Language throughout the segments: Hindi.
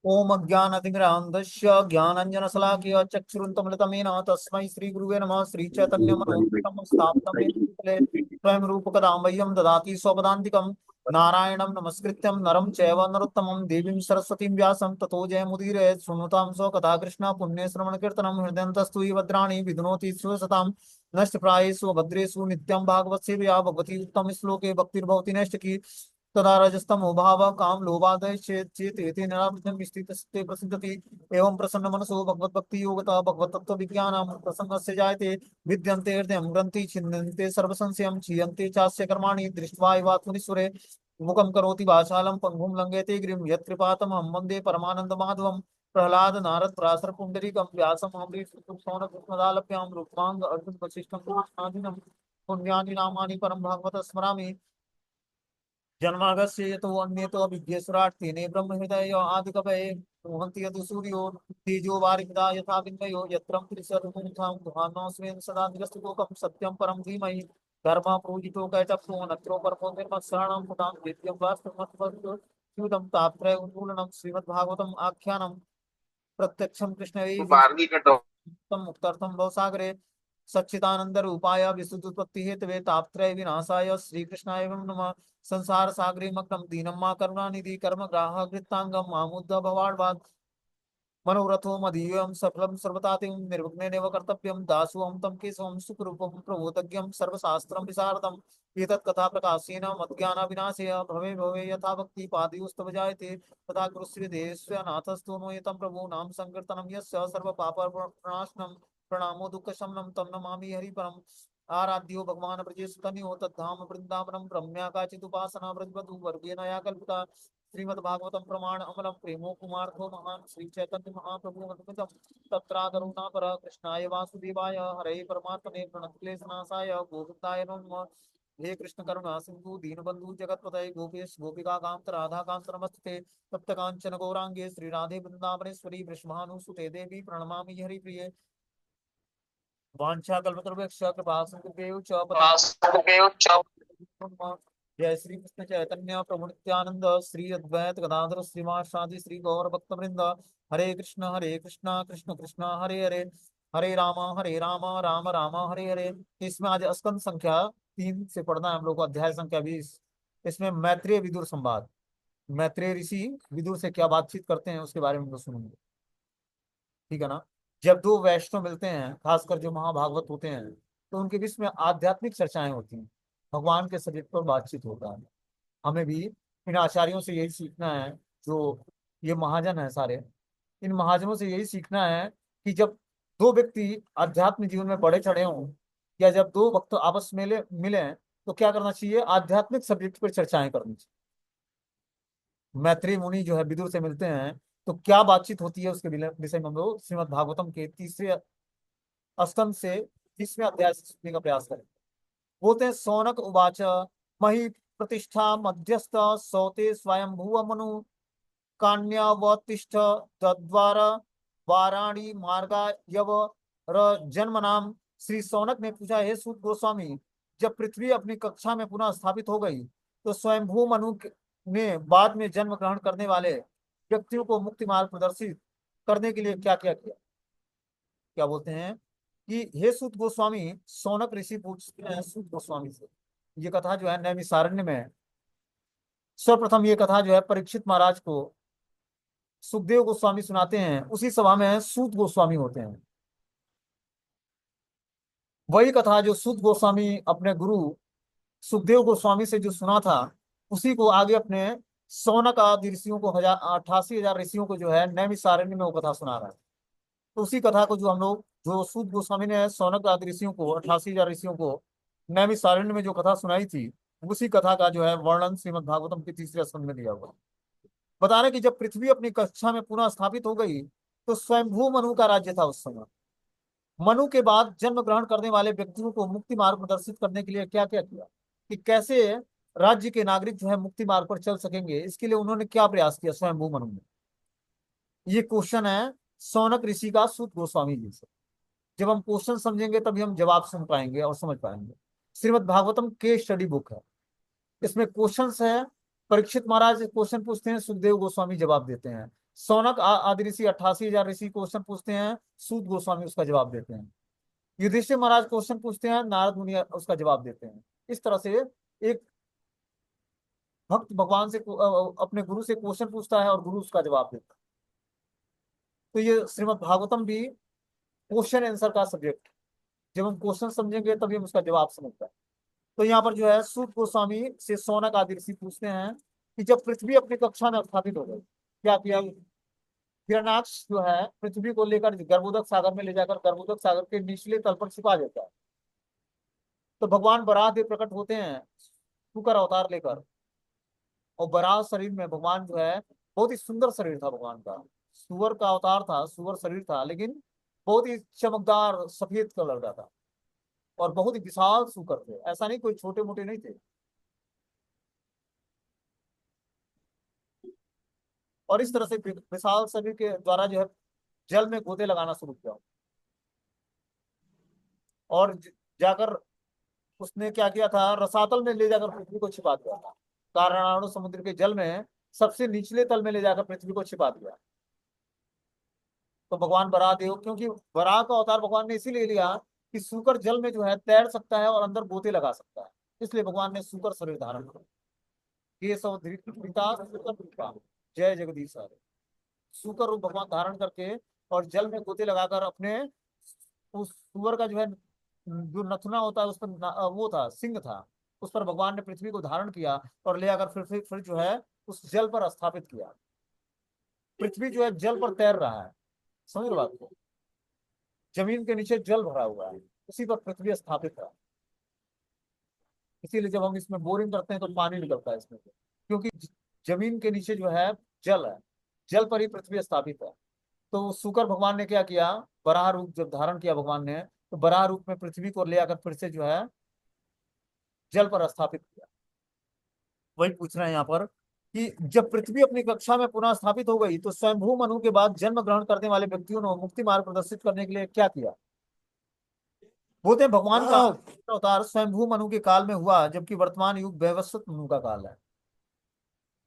ओम अज्ञानतिमिरान्धस्य ज्ञानाञ्जनशलाकया चक्षुरुन्मिलितमेन तस्मै श्रीगुरुवे नमः। श्रीचैतन्यमनोभीष्टं स्थापितं येन भूतले स्वयं रूपकदां मह्यं ददाति स्वपदान्तिकं। नारायणं नमस्कृत्यं नरं चैव नरोत्तमं देवीं सरस्वतीं व्यासं ततो जयमुदीरये। शृणुतां स्वकथा कृष्ण पुण्यश्रवणकीर्तनं हृदयन्तस्तु हि भद्राणि विध्नोति स्वसतां नष्टप्रायेषु भद्रेषु नित्यं भागवतसेवया भगवती उत्तम श्लोके भक्तिर्भवति नैष्टिकी। तदा रजस्तमो भाव काम लोभादय चेत एते निरावृतं स्थितस्ते प्रसिद्धति। एवं प्रसन्न मनसो भगवद्भक्ति योगतः भगवत तत्व विज्ञानम् प्रसन्नस्य जायते। विद्यन्ते हृदयं ग्रन्थि छिन्नन्ते सर्वसंशयं क्षीयन्ते चास्य कर्माणि दृष्ट्वा एवात्मनीश्वरे। मुखं करोति वाचालं पङ्गुं लङ्घयते गिरिं यत्कृपातमहं वन्दे परमानन्दमाधवम्। प्रह्लाद नारद पराशर पुण्डरीकं व्यासम् अम्बरीशं सौनकं रूपांग अर्जुन वसिष्ठं कृष्णाजिनं पुण्यानि नामानि परं भागवत स्मरामि। जन्मागस्य यतो अन्यतो विद्येश्वरात् तेने ब्रह्म हृदय आदि कवये मोहन्ति यदु सूर्यो तेजो वारिदा यथा विन्मयो यत्रं त्रिशर्मुखं दुहानो स्वेन सदा निरस्तुकोकं सत्यं परं धीमहि। धर्म पूजितो कैतप्यो नत्रो परमो निर्मत्सरणं पुटां द्वितीयं वास्तवमत्वस्तु स्यूतं तापत्रय उन्मूलनं श्रीमद्भागवतम् आख्यानं प्रत्यक्षं कृष्णैः मुक्तार्थं भवसागरे सच्चिदानंद रूपाय विशुद्धोत्पत्ति हेतवे तापत्रय विनाशाय श्रीकृष्णाय नमः। संसार सागरे मग्नं दीनं मा करुणानिधि कर्म ग्राह कृतांगम मामुद्द भवाड्वाद मनोरथो मदीयं सफलं सर्वतातिं निर्विघ्नेनैव कर्तव्यं दासोऽहं तं केशवं सुखरूपं प्रबोधज्ञं सर्वशास्त्रं विशारदम्। एतत् कथा प्रकाशेन मद्ज्ञानाविनाशय भवे भवे यथा भक्ति पादयोस्तव जायते तथा गुरुश्रीदेश्वनाथस्तु नोयतं प्रभु नाम संकीर्तनं यस्य सर्वपापप्रणाशनं प्रणामो दुःखशमनं तं नमामि हरिपरम्। आराध्यो भगवान् ब्रजेश तनयो तद्धाम वृंदावनम रम्या काचित् उपासना ब्रजवधु वर्गेण या कल्पिता। श्रीमद्भागवतं प्रमाण अमलं प्रेमो कुमार्थो महान् श्री चैतन्य महाप्रभु अद्भुतम्। तत्राकरुणा पर कृष्णाय वासुदेवाय हरे परमात्मने प्रणतक्लेशनाशाय गोविन्दाय नमः। हे कृष्ण करुणा सिंधु दीनबंधु जगतपतये गोपेश गोपिका कांत राधा कांत नमस्ते। तप्त कांचन गौरांगे श्री राधे वृंदावनेश्वरी वृषभानुसुते देवी प्रणमामि हरिप्रिये। वाञ्छाकल्पतरुभ्यश्च कृपासिन्धुभ्यो च जय श्री कृष्ण चैतन्य प्रभु नित्यानंद श्री अद्वैत गदाधर श्रीवासादि श्री गौर भक्तवृंद। हरे कृष्णा कृष्ण कृष्णा हरे हरे हरे राम राम राम हरे हरे। इसमें आज स्कंद संख्या 3 से पढ़ना है हम लोग को, अध्याय संख्या 20। इसमें मैत्रेय विदुर संवाद, मैत्रेय ऋषि विदुर से क्या बातचीत करते हैं उसके बारे में हम लोग सुनेंगे। ठीक है ना। जब दो वैष्णव मिलते हैं, खासकर जो महाभागवत होते हैं, तो उनके बीच में आध्यात्मिक चर्चाएं होती हैं, भगवान के सब्जेक्ट पर बातचीत होता है। हमें भी इन आचार्यों से यही सीखना है। जो ये महाजन है सारे, इन महाजनों से यही सीखना है कि जब दो व्यक्ति आध्यात्मिक जीवन में बढ़े चढ़े हों, या जब दो वक्त आपस में मिले तो क्या करना चाहिए, आध्यात्मिक सब्जेक्ट पर चर्चाएं करनी चाहिए। मैत्री मुनि जो है विदुर से मिलते हैं, तो क्या बातचीत होती है उसके विषय में हम लोग श्रीमद् भागवतम के तीसरे स्कंद से 20वें अध्याय से सुनने का प्रयास करें। बोलते हैं, सौनक उवाच मही प्रतिष्ठा मध्यस्थ सौते स्वयं भुव मनु कान्यावतिष्ठ तद्वार वाराणी मार्गा यव र जन्म नाम। श्री सौनक ने पूछा, हे सूत गोस्वामी, जब पृथ्वी अपनी कक्षा में पुनः स्थापित हो गई तो स्वयंभू मनु ने बाद में जन्म ग्रहण करने वाले व्यक्तियों को मुक्ति मार्ग प्रदर्शित करने के लिए क्या क्या किया। क्या बोलते हैं कि हे सूत गोस्वामी, सौनक ऋषि पूछते हैं सूत गोस्वामी से। ये कथा जो है नैमिषारण्य में है। सर्वप्रथम ये कथा जो है परीक्षित महाराज को सुखदेव गोस्वामी सुनाते हैं। उसी सभा में सूत गोस्वामी होते हैं। वही कथा जो सूत गोस्वामी अपने गुरु सुखदेव गोस्वामी से जो सुना था, उसी को आगे अपने सौनक आदि ऋषियों को 88,000 ऋषियों को जो है नैमिषारण्य में वो कथा सुना रहा है। तो उसी कथा को जो हम लोग, जो सूत गोस्वामी ने सौनक आदि ऋषियों को, 88,000 ऋषियों को नैमिषारण्य में जो कथा सुनाई थी, उसी कथा का जो है वर्णन श्रीमद् भागवतम के तीसरे स्कंद में दिया हुआ है। बता रहे कि जब पृथ्वी अपनी कक्षा में पुनः स्थापित हो गई तो स्वयंभू मनु का राज्य था उस समय। मनु के बाद जन्म ग्रहण करने वाले व्यक्तियों को मुक्ति मार्ग प्रदर्शित करने के लिए क्या क्या किया, कि कैसे राज्य के नागरिक जो है मुक्ति मार्ग पर चल सकेंगे, इसके लिए उन्होंने क्या प्रयास किया स्वयंभू मनु ने। ये क्वेश्चन है सौनक ऋषि का सूत गोस्वामी जी से। जब हम क्वेश्चन समझेंगे तभी हम जवाब सुन पाएंगे और समझ पाएंगे। श्रीमद् भागवतम के स्टडी बुक है, इसमें क्वेश्चंस है। परीक्षित महाराज क्वेश्चन पूछते हैं, सुखदेव गोस्वामी जवाब देते हैं। सौनक आदि ऋषि 88,000 ऋषि क्वेश्चन पूछते हैं, सूत गोस्वामी उसका जवाब देते हैं। युधिष्ठिर महाराज क्वेश्चन पूछते हैं, नारद मुनि उसका जवाब देते हैं। इस तरह से एक भक्त भगवान से अपने गुरु से क्वेश्चन पूछता है और गुरु उसका जवाब देता है। तो ये श्रीमद् भागवतम भी क्वेश्चन आंसर का सब्जेक्ट। जब हम क्वेश्चन समझेंगे तभी हम उसका जवाब समझ पाएंगे। तो यहाँ पर जो है सूत गोस्वामी से सौनक आदि ऋषि पूछते हैं कि जब पृथ्वी अपनी कक्षा में स्थापित हो गई, क्या किया? हिरण्याक्ष जो है पृथ्वी को लेकर गर्भोदक सागर में ले जाकर गर्भोदक सागर के निचले तल पर छिपा देता है। तो भगवान बराह देव प्रकट होते हैं शुकर अवतार लेकर, और बराह शरीर में भगवान जो है, बहुत ही सुंदर शरीर था भगवान का। सुअर का अवतार था, सुअर शरीर था, लेकिन बहुत ही चमकदार सफेद कलर का था, और बहुत ही विशाल सुकर थे, ऐसा नहीं कोई छोटे मोटे नहीं थे। और इस तरह से विशाल शरीर के द्वारा जो है जल में गोते लगाना शुरू किया, और जाकर उसने क्या किया था, रसातल में ले जाकर पृथ्वी को छिपा दिया था। कारणाणु समुद्र के जल में सबसे निचले तल में ले जाकर पृथ्वी को छिपा दिया। तो भगवान बराह देव, क्योंकि बराह का अवतार भगवान ने इसीलिए लिया कि सूकर जल में जो है तैर सकता है और अंदर गोते लगा सकता है, इसलिए भगवान ने सूकर शरीर धारण किया। ये सब पिता सूकर रूपा, जय जगदीश हरे। सूकर रूप भगवान धारण करके और जल में गोते लगाकर अपने उस सुअर का जो है जो नथुना होता है उस पर वो था, सिंह था, उस पर भगवान ने पृथ्वी को धारण किया और ले आकर फिर जो है उस जल पर स्थापित किया। पृथ्वी जो है जल पर तैर रहा है, समझ लो बात को। जमीन के नीचे जल भरा हुआ है, उसी पर पृथ्वी स्थापित है। इसीलिए जब हम इसमें बोरिंग करते हैं तो पानी निकलता है इसमें से, क्योंकि जमीन के नीचे जो है जल है, जल पर ही पृथ्वी स्थापित है। तो शुकर भगवान ने क्या किया, बराह रूप जब धारण किया भगवान ने, तो बराह रूप में पृथ्वी को ले आकर फिर से जो है जल पर स्थापित किया। वही पूछ रहे हैं यहाँ पर कि जब पृथ्वी अपनी कक्षा में पुनः स्थापित हो गई तो स्वयंभू मनु के बाद जन्म ग्रहण करने वाले व्यक्तियों ने मुक्ति मार्ग प्रदर्शित करने के लिए क्या किया? बोलते हैं भगवान का अवतार स्वयंभू मनु के काल में हुआ, जबकि वर्तमान युग वैवस्वत मनु का काल है।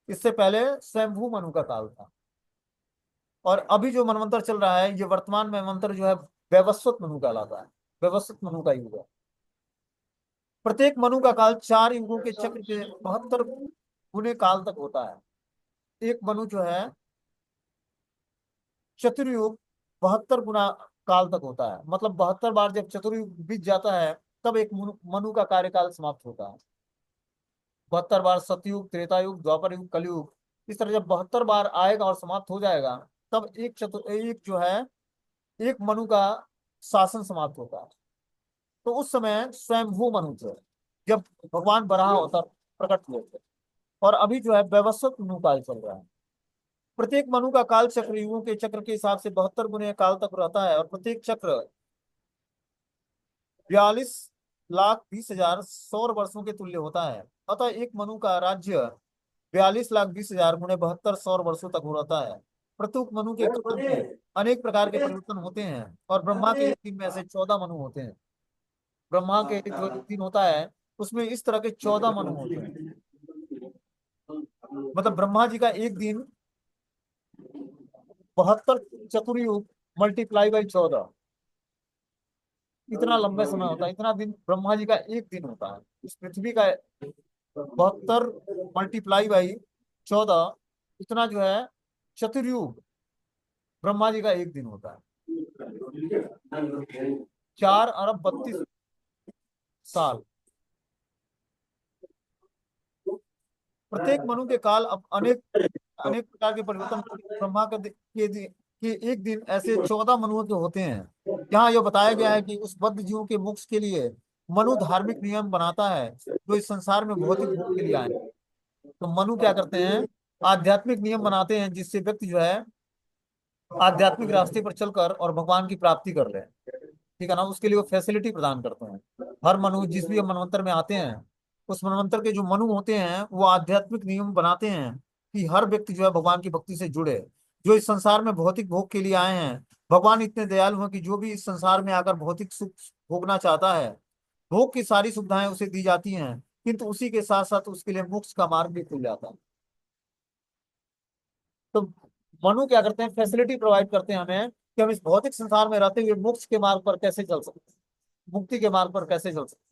इससे पहले स्वयंभू मनु का काल था, और अभी जो मनवंतर चल रहा है ये वर्तमान मनवंतर जो है वैवस्वत मनु कहलाता है। वैवस्वत मनु का युग है। प्रत्येक मनु का काल 4 युगों के चक्र के 72 गुने काल तक होता है। एक मनु जो है चतुर्युग 72 गुना काल तक होता है, मतलब 72 बार जब चतुर्युग बीत जाता है तब एक मनु मनु का कार्यकाल समाप्त होता है। 72 बार सतयुग, त्रेता युग, द्वापर युग, कलयुग, इस तरह जब 72 बार आएगा और समाप्त हो जाएगा तब एक जो है एक मनु का शासन समाप्त होता है। तो उस समय स्वयंभू मनु थे, जब भगवान बराह अवतार प्रकट हुए थे। और अभी जो है वैवस्वत मनु काल चल रहा है। प्रत्येक मनु का काल चक्र युगों के चक्र के हिसाब से 72 गुने काल तक रहता है, और प्रत्येक चक्र 42,20,000 सौर वर्षों के तुल्य होता है। अतः एक मनु का राज्य 42,20,000 गुणे 72 सौर वर्षों तक हो रहता है। प्रत्येक मनु के काल में अनेक प्रकार के परिवर्तन होते हैं, और ब्रह्मा के एक दिन में ऐसे 14 मनु होते हैं। ब्रह्मा के जो एक दिन होता है उसमें इस तरह के 14 मनु होते हैं। मतलब ब्रह्मा जी का एक दिन 72 चतुर्युग मल्टीप्लाई बाई 14, इतना लंबे समय होता है। इतना दिन ब्रह्मा जी का एक दिन होता है। इस पृथ्वी का 72 मल्टीप्लाई बाई 14, इतना जो है चतुर्युग ब्रह्मा जी का एक दिन होता है। 4 अरब 32 साल। प्रत्येक मनु के काल अब अनेक अनेक प्रकार के परिवर्तन ब्रह्मा के एक दिन ऐसे 14 मनुओं के होते हैं। यहाँ यह बताया गया है कि उस बद्ध जीवों के मोक्ष के लिए मनु धार्मिक नियम बनाता है जो इस संसार में भौतिक भोग के लिए आए। तो मनु क्या करते हैं, आध्यात्मिक नियम बनाते हैं जिससे व्यक्ति जो है आध्यात्मिक रास्ते पर चलकर और भगवान की प्राप्ति कर ले। ठीक है ना, उसके लिए वो फैसिलिटी प्रदान करते हैं। हर मनु जिस भी मनवंतर में आते हैं, उस मनवंतर के जो मनु होते हैं वो आध्यात्मिक नियम बनाते हैं कि हर व्यक्ति जो है भगवान की भक्ति से जुड़े। जो इस संसार में भौतिक भोग के लिए आए हैं, भगवान इतने दयालु हैं कि जो भी इस संसार में आकर भौतिक सुख भोगना चाहता है, भोग की सारी सुविधाएं उसे दी जाती हैं, किंतु उसी के साथ साथ उसके लिए मोक्ष का मार्ग भी खुल जाता है। तो मनु क्या करते हैं, फैसिलिटी प्रोवाइड करते हैं हमें कि हम इस भौतिक संसार में रहते हुए मोक्ष के मार्ग पर कैसे चल सकते हैं, मुक्ति के मार्ग पर कैसे चल सकते हैं।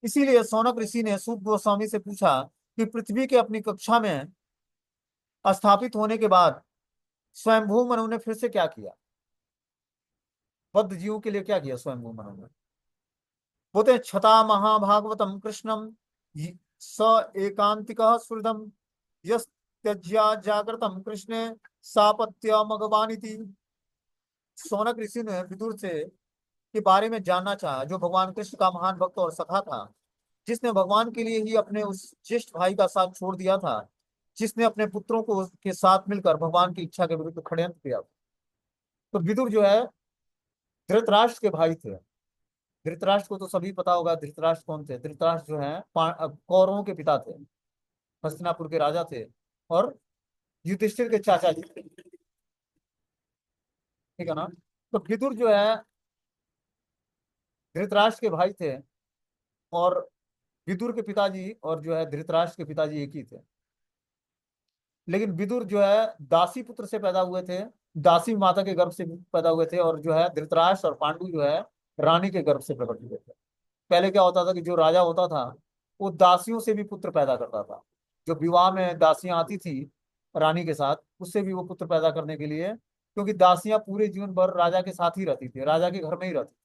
इसीलिए सौनक ऋषि ने सूत गोस्वामी से पूछा कि पृथ्वी के अपनी कक्षा में स्थापित होने के बाद स्वयंभू मनु ने फिर से क्या किया, बद्ध जीवों के लिए क्या किया स्वयंभू मनु ने। बोलते हैं छता महाभागवतम कृष्णम स एकांतिक सुहृदम यस त्यज्या जागृतम कृष्णे सापत्य मगवानिति। सौनक ऋषि ने विदुर से के बारे में जानना चाहा, जो भगवान कृष्ण का महान भक्त और सखा था, जिसने भगवान के लिए ही अपने उस ज्येष्ठ भाई का साथ छोड़ दिया था, जिसने अपने पुत्रों को के साथ मिलकर भगवान की इच्छा के विरुद्ध षड्यंत्र किया। तो विदुर जो है धृतराष्ट्र के भाई थे। धृतराष्ट्र को तो सभी पता होगा, धृतराष्ट्र कौन थे। धृतराष्ट्र जो है कौरवों के पिता थे, हस्तिनापुर के राजा थे, और युधिष्ठिर के चाचा जी थे, ठीक है ना। तो विदुर जो है धृतराष्ट्र के भाई थे, और विदुर के पिताजी और जो है धृतराष्ट्र के पिताजी एक ही थे। लेकिन विदुर जो है दासी पुत्र से पैदा हुए थे, दासी माता के गर्भ से पैदा हुए थे, और जो है धृतराष्ट्र और पांडु जो है रानी के गर्भ से प्रकट हुए थे। पहले क्या होता था कि जो राजा होता था वो दासियों से भी पुत्र पैदा करता था। जो विवाह में दासियां आती थी रानी के साथ, उससे भी वो पुत्र पैदा करने के लिए, क्योंकि दासियां पूरे जीवन भर राजा के साथ ही रहती थी, राजा के घर में ही रहती।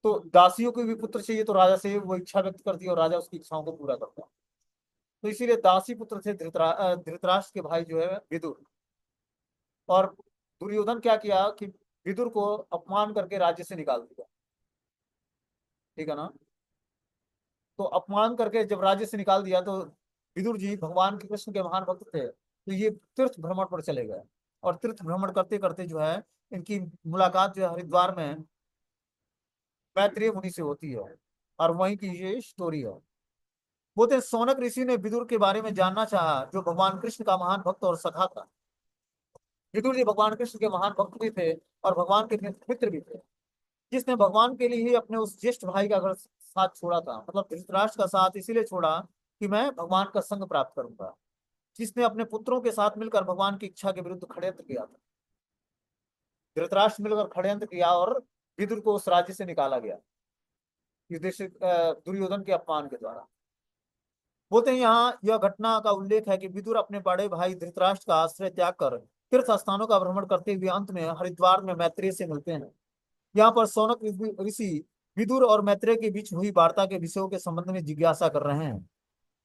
तो दासियों को भी पुत्र चाहिए, तो राजा से वो इच्छा व्यक्त करती है और राजा उसकी इच्छाओं को पूरा करता है। तो इसीलिए दासी पुत्र थे धृतराष्ट्र के भाई जो है विदुर। और दुर्योधन क्या किया कि विदुर को अपमान करके राज्य से निकाल दिया, ठीक है ना। तो अपमान करके जब राज्य से निकाल दिया, तो विदुर जी भगवान के कृष्ण के महान भक्त थे, तो ये तीर्थ भ्रमण पर चले गए। और तीर्थ भ्रमण करते करते जो है इनकी मुलाकात जो है हरिद्वार में मैत्रेय मुनि से होती है, और वहीं की ये स्टोरी है। बोलते हैं सौनक ऋषि ने विदुर के बारे में जानना चाहा, जो भगवान कृष्ण का महान भक्त और सखा था। विदुर जी भगवान कृष्ण के महान भक्त भी थे और भगवान के मित्र भी थे, जिसने भगवान के लिए ही अपने उस ज्येष्ठ भाई का घर साथ छोड़ा था, मतलब धृतराष्ट्र का साथ इसीलिए छोड़ा कि मैं भगवान का संग प्राप्त करूंगा, जिसने अपने पुत्रों के साथ मिलकर भगवान की इच्छा के विरुद्ध षड्यंत्र किया था। धृतराष्ट्र मिलकर षड्यंत्र किया और विदुर को उस राज्य से निकाला गया, युधिष्ठिर दुर्योधन के अपमान के द्वारा। बोलते हैं यहाँ यह घटना का उल्लेख है कि विदुर अपने बड़े भाई धृतराष्ट्र का आश्रय त्याग कर तीर्थ स्थानों का भ्रमण करते हुए अंत में हरिद्वार में मैत्रेय से मिलते हैं। यहाँ पर सौनक ऋषि विदुर और मैत्रेय के बीच हुई वार्ता के विषयों के संबंध में जिज्ञासा कर रहे हैं।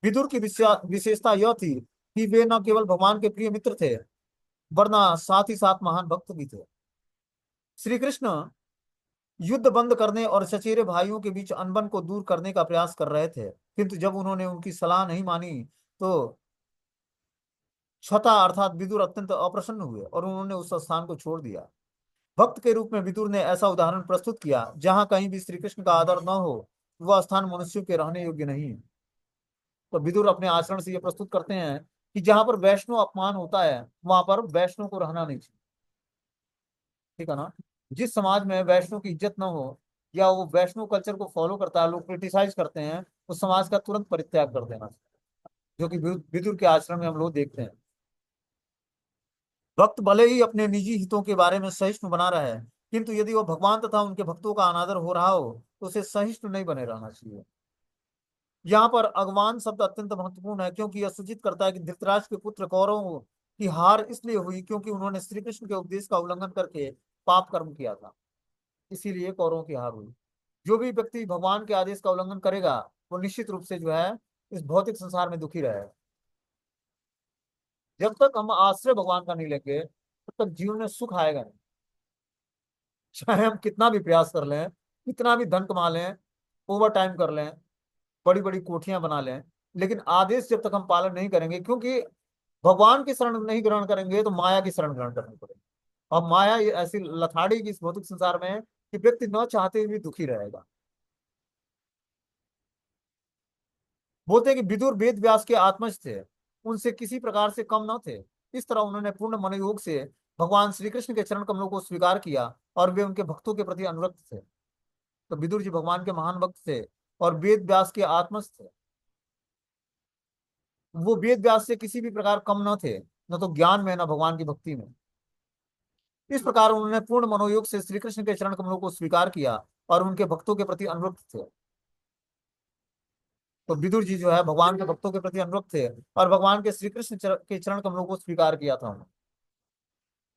विदुर की विशेषता यह थी कि वे न केवल भगवान के प्रिय मित्र थे, वरना साथ ही साथ महान भक्त भी थे। श्री कृष्ण युद्ध बंद करने और चचेरे भाइयों के बीच अनबन को दूर करने का प्रयास कर रहे थे, किंतु जब उन्होंने उनकी सलाह नहीं मानी, तो छता अर्थात विदुर अत्यंत अप्रसन्न हुए और उन्होंने उस स्थान को छोड़ दिया। भक्त के रूप में विदुर ने ऐसा उदाहरण प्रस्तुत किया, जहां कहीं भी श्री कृष्ण का आदर न हो, वह स्थान मनुष्यों के रहने योग्य नहीं है। तो विदुर अपने आचरण से यह प्रस्तुत करते हैं कि जहां पर वैष्णव अपमान होता है, वहां पर वैष्णव को रहना नहीं चाहिए, ठीक है ना। जिस समाज में वैष्णव की इज्जत न हो, या वो वैष्णव कल्चर को फॉलो करता है, लोग क्रिटिसाइज करते हैं, उस समाज का तुरंत परित्याग कर देना चाहिए, जो कि विदुर के आचरण में हम लोग देखते हैं। भक्त भले ही अपने निजी हितों के बारे में सहिष्णु बना रहे, किंतु यदि वो भगवान तथा उनके भक्तों का अनादर हो रहा हो, तो उसे सहिष्णु नहीं बने रहना चाहिए। यहाँ पर अगवान शब्द अत्यंत महत्वपूर्ण है, क्योंकि यह सूचित करता है कि धृतराष्ट्र के पुत्र कौरवों की हार इसलिए हुई क्योंकि उन्होंने श्री कृष्ण के उपदेश का उल्लंघन करके पाप कर्म किया था, इसीलिए कौरवों की हार हुई। जो भी व्यक्ति भगवान के आदेश का उल्लंघन करेगा, वो निश्चित रूप से जो है इस भौतिक संसार में दुखी रहेगा। जब तक हम आश्रय भगवान का नहीं लेंगे, तब तक जीवन में सुख आएगा नहीं। चाहे हम कितना भी प्रयास कर लें, कितना भी धन कमा लें, ओवर टाइम कर लें, बड़ी बड़ी कोठियां बना लें, लेकिन आदेश जब तक हम पालन नहीं करेंगे, क्योंकि भगवान की शरण नहीं ग्रहण करेंगे तो माया की शरण ग्रहण करनी पड़ेगी। और माया ये ऐसी लथाड़ी की इस भौतिक संसार में है कि व्यक्ति न चाहते हुए भी दुखी रहेगा। बोलते हैं कि विदुर वेद व्यास के आत्मज थे, उनसे किसी प्रकार से कम न थे। इस तरह उन्होंने पूर्ण मनोयोग से भगवान श्री कृष्ण के चरण कमलों को स्वीकार किया, और वे उनके भक्तों के प्रति अनुरक्त थे। तो विदुर जी भगवान के महान भक्त थे और वेद व्यास के आत्मज थे। वो वेद व्यास से किसी भी प्रकार कम न थे, न तो ज्ञान में, न भगवान की भक्ति में। इस प्रकार उन्होंने पूर्ण मनोयोग से श्री कृष्ण के चरण कमलों को स्वीकार किया और उनके भक्तों के प्रति अनुरक्त थे। तो विदुर जी जो है भगवान के भक्तों के प्रति अनुरक्त थे और भगवान के श्री कृष्ण के चरण कमलों को स्वीकार किया था उन्होंने।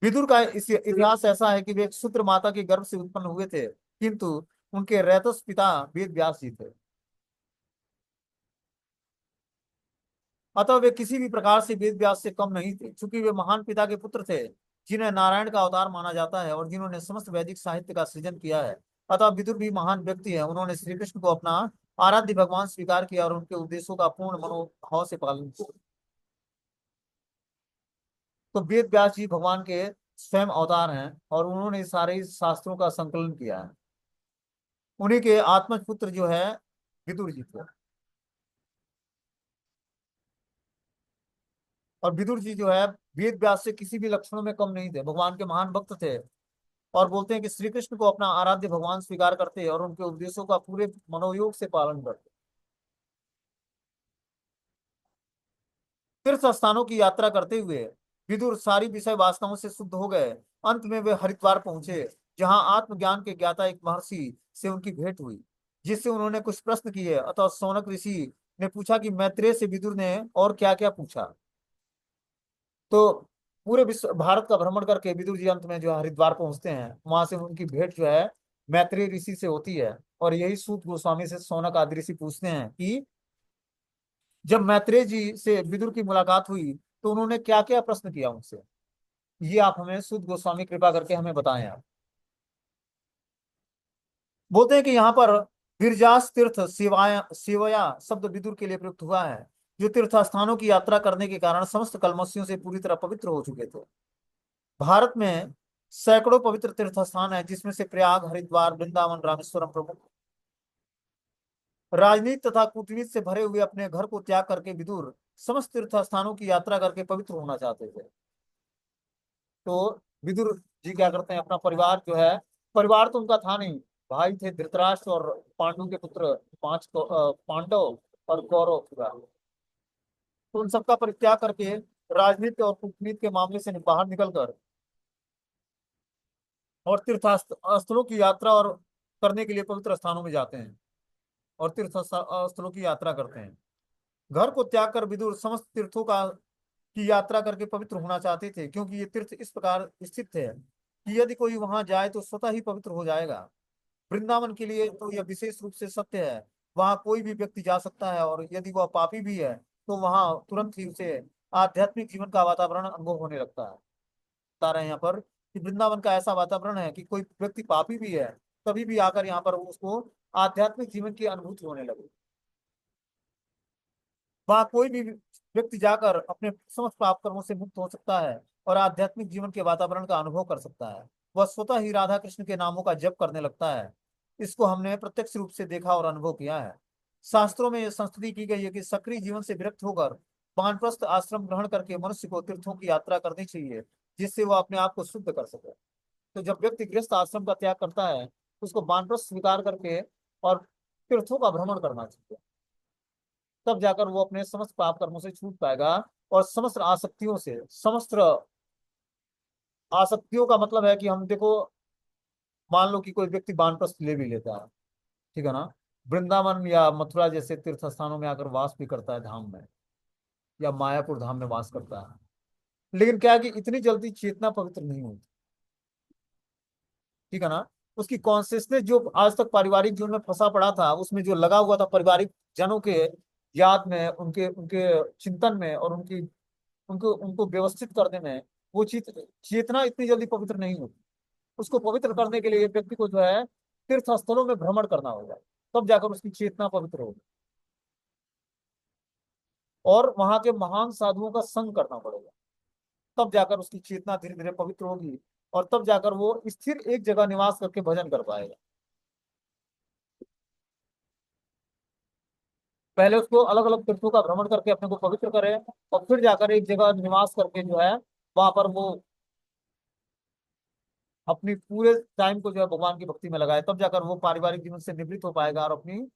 विदुर का इस इतिहास ऐसा है कि वे एक शूद्र माता के गर्भ से उत्पन्न हुए थे, किंतु उनके रैतस पिता वेद व्यास जी थे। अतः वे किसी भी प्रकार से वेद व्यास से कम नहीं थे, क्योंकि वे महान पिता के पुत्र थे, जिन्हें नारायण का अवतार माना जाता है और जिन्होंने समस्त वैदिक साहित्य का सृजन किया है। अतः विदुर भी महान व्यक्ति है। उन्होंने श्री कृष्ण को अपना आराध्य भगवान स्वीकार किया और उनके उद्देश्यों का पूर्ण मनोभाव से पालन किया। तो वेद व्यास जी भगवान के स्वयं अवतार हैं और उन्होंने सारे शास्त्रों का संकलन किया है। उन्हीं के आत्मज पुत्र जो है विदुर जी थे। और विदुर जी जो है वेद व्यास से किसी भी लक्षणों में कम नहीं थे, भगवान के महान भक्त थे। और बोलते हैं कि श्री कृष्ण को अपना आराध्य भगवान स्वीकार करते और उनके उपदेशों का पूरे मनोयोग से पालन करते। तीर्थ स्थानों की यात्रा करते हुए विदुर सारी विषय वासनाओं से शुद्ध हो गए। अंत में वे हरिद्वार पहुंचे, जहां आत्मज्ञान के ज्ञाता एक महर्षि से उनकी भेंट हुई, जिससे उन्होंने कुछ प्रश्न किए। अतः शौनक ऋषि ने पूछा कि मैत्रेय से विदुर ने और क्या क्या पूछा। तो पूरे विश्व भारत का भ्रमण करके विदुर जी अंत में जो है हरिद्वार पहुंचते हैं। वहां से उनकी भेंट जो है मैत्रेय ऋषि से होती है। और यही सूत गोस्वामी से शौनक आदि ऋषि पूछते हैं कि जब मैत्रेय जी से विदुर की मुलाकात हुई तो उन्होंने क्या क्या प्रश्न किया उनसे, ये आप हमें सूत गोस्वामी कृपा करके हमें बताएं आप। बोलते हैं कि यहाँ पर गिरजास तीर्थ शिवाया शिवया शब्द विदुर के लिए प्रयुक्त हुआ है, जो तीर्थ स्थानों की यात्रा करने के कारण समस्त कलमशियों से पूरी तरह पवित्र हो चुके थे। भारत में सैकड़ों पवित्र तीर्थ स्थान है, जिसमें से प्रयाग, हरिद्वार, वृंदावन, रामेश्वरम प्रमुख। राजनीति तथा कूटनीति से भरे हुए अपने घर को त्याग करके विदुर समस्त तीर्थ स्थानों की यात्रा करके पवित्र होना चाहते थे। तो विदुर जी क्या करते हैं, अपना परिवार जो है, परिवार तो उनका था नहीं, भाई थे धृतराष्ट्र और पांडु के पुत्र पांडव और कौरव पूरा। तो उन सबका परित्याग करके राजनीति और कूटनीति के मामले से बाहर निकलकर और तीर्थ स्थलों की यात्रा और करने के लिए पवित्र स्थानों में जाते हैं और तीर्थ स्थलों की यात्रा करते हैं। घर को त्याग कर विदुर समस्त तीर्थों का की यात्रा करके पवित्र होना चाहते थे, क्योंकि ये तीर्थ इस प्रकार स्थित थे कि यदि कोई वहां जाए तो स्वतः ही पवित्र हो जाएगा। वृंदावन के लिए तो यह विशेष रूप से सत्य है। वहां कोई भी व्यक्ति जा सकता है और यदि वह पापी भी है तो वहां तुरंत ही उसे आध्यात्मिक जीवन का वातावरण अनुभव होने लगता है। बता रहे हैं यहाँ पर कि वृंदावन का ऐसा वातावरण है कि कोई व्यक्ति पापी भी है तभी भी आकर यहाँ पर उसको आध्यात्मिक जीवन की अनुभूति होने लगे। वहां कोई भी व्यक्ति जाकर अपने समस्त पाप कर्मों से मुक्त हो सकता है और आध्यात्मिक जीवन के वातावरण का अनुभव कर सकता है। वह स्वतः ही राधा कृष्ण के नामों का जप करने लगता है। इसको हमने प्रत्यक्ष रूप से देखा और अनुभव किया है। शास्त्रों में यह संस्तुति की गई है कि सक्रिय जीवन से विरक्त होकर वानप्रस्थ आश्रम ग्रहण करके मनुष्य को तीर्थों की यात्रा करनी चाहिए, जिससे वह अपने आप को शुद्ध कर सके। तो जब व्यक्ति गृहस्थ आश्रम का त्याग करता है तो उसको वानप्रस्थ स्वीकार करके और तीर्थों का भ्रमण करना चाहिए। तब जाकर वो अपने समस्त पाप कर्मों से छूट पाएगा और समस्त आसक्तियों से, समस्त आसक्तियों का मतलब है कि हम देखो, मान लो कि कोई व्यक्ति वानप्रस्थ ले भी लेता है, ठीक है ना, वृंदावन या मथुरा जैसे तीर्थ स्थानों में आकर वास भी करता है, धाम में या मायापुर धाम में वास करता है। लेकिन क्या है कि इतनी जल्दी चेतना पवित्र नहीं होती, ठीक है ना। उसकी कॉन्सियसनेस जो आज तक पारिवारिक जीवन में फंसा पड़ा था, उसमें जो लगा हुआ था पारिवारिक जनों के याद में, उनके उनके चिंतन में और उनकी उनको उनको व्यवस्थित करने में, वो चेतना इतनी जल्दी पवित्र नहीं होती। उसको पवित्र करने के लिए व्यक्ति को जो है तीर्थ स्थलों में भ्रमण करना होगा, तब जाकर उसकी चेतना पवित्र होगी। और वहां के महान साधुओं का संग करना पड़ेगा, तब जाकर उसकी चेतना धीरे धीरे पवित्र होगी और तब जाकर वो स्थिर एक जगह निवास करके भजन कर पाएगा। पहले उसको अलग अलग तीर्थों का भ्रमण करके अपने को पवित्र करे और फिर जाकर एक जगह निवास करके जो है वहां पर वो अपनी पूरे टाइम को जो है भगवान की भक्ति में लगाए, तब जाकर वो पारिवारिक जीवन से निवृत्त हो पाएगा और अपनी